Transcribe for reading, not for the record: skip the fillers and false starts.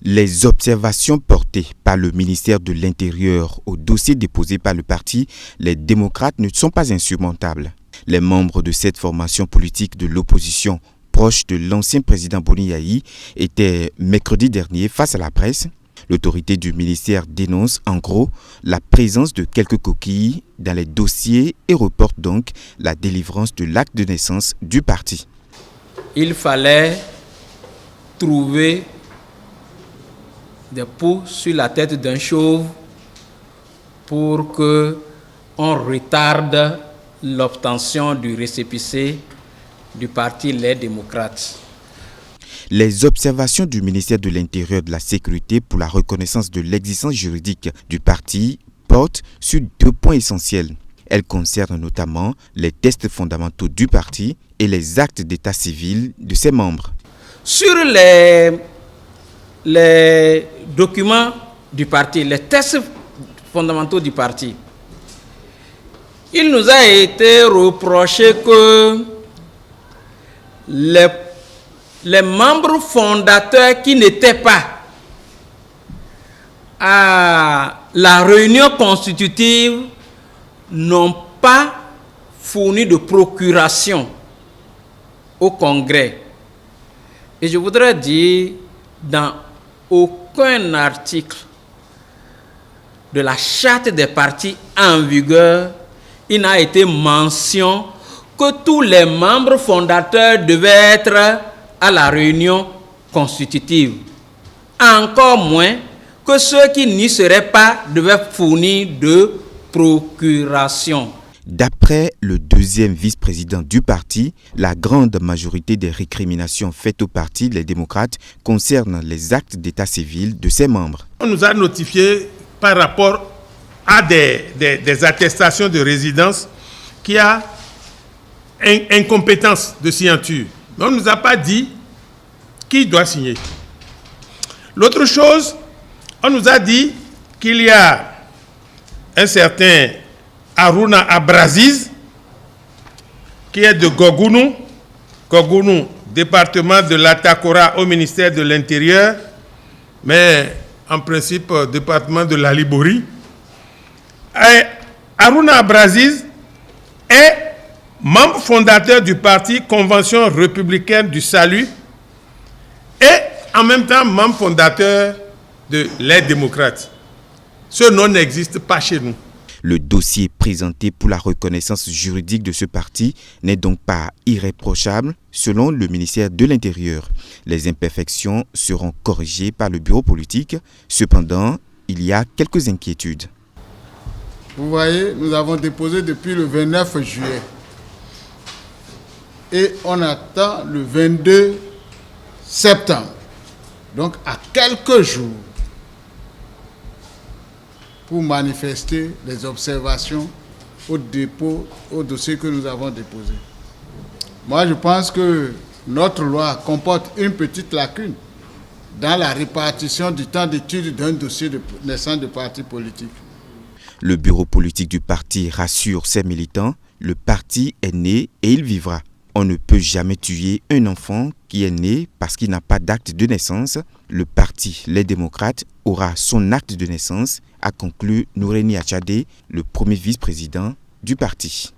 Les observations portées par le ministère de l'Intérieur au dossier déposé par le parti Les Démocrates ne sont pas insurmontables. Les membres de cette formation politique de l'opposition proche de l'ancien président Boni Yayi étaient mercredi dernier face à la presse. L'autorité du ministère dénonce en gros la présence de quelques coquilles dans les dossiers et reporte donc la délivrance de l'acte de naissance du parti. Il fallait trouver des poux sur la tête d'un chauve pour qu'on retarde l'obtention du récépissé du parti Les Démocrates. Les observations du ministère de l'Intérieur et de la Sécurité pour la reconnaissance de l'existence juridique du parti portent sur deux points essentiels. Elles concernent notamment les tests fondamentaux du parti et les actes d'état civil de ses membres. Sur les documents du parti, les tests fondamentaux du parti, il nous a été reproché que les membres fondateurs qui n'étaient pas à la réunion constitutive n'ont pas fourni de procuration au Congrès. Et je voudrais dire, dans aucun article de la charte des partis en vigueur, il n'a été mention que tous les membres fondateurs devaient être à la réunion constitutive. Encore moins que ceux qui n'y seraient pas devaient fournir de procuration. D'après le deuxième vice-président du parti, la grande majorité des récriminations faites au parti Les Démocrates concernent les actes d'état civil de ses membres. On nous a notifié par rapport à des attestations de résidence qu'il y a incompétence de signature. Mais on ne nous a pas dit qui doit signer. L'autre chose, on nous a dit qu'il y a un certain Haruna Abraziz, qui est de Gogounou, département de l'Atakora au ministère de l'Intérieur, mais en principe département de la Libori. Et Haruna Abraziz est membre fondateur du parti Convention républicaine du salut et en même temps membre fondateur de Les Démocrates. Ce nom n'existe pas chez nous. Le dossier présenté pour la reconnaissance juridique de ce parti n'est donc pas irréprochable selon le ministère de l'Intérieur. Les imperfections seront corrigées par le bureau politique. Cependant, il y a quelques inquiétudes. Vous voyez, nous avons déposé depuis le 29 juillet. Et on attend le 22 septembre. Donc à quelques jours pour manifester les observations au dossier que nous avons déposé. Moi, je pense que notre loi comporte une petite lacune dans la répartition du temps d'étude d'un dossier de naissance de parti politique. Le bureau politique du parti rassure ses militants, le parti est né et il vivra. On ne peut jamais tuer un enfant qui est né parce qu'il n'a pas d'acte de naissance. Le parti Les Démocrates aura son acte de naissance, a conclu Noureni Achadé, le premier vice-président du parti.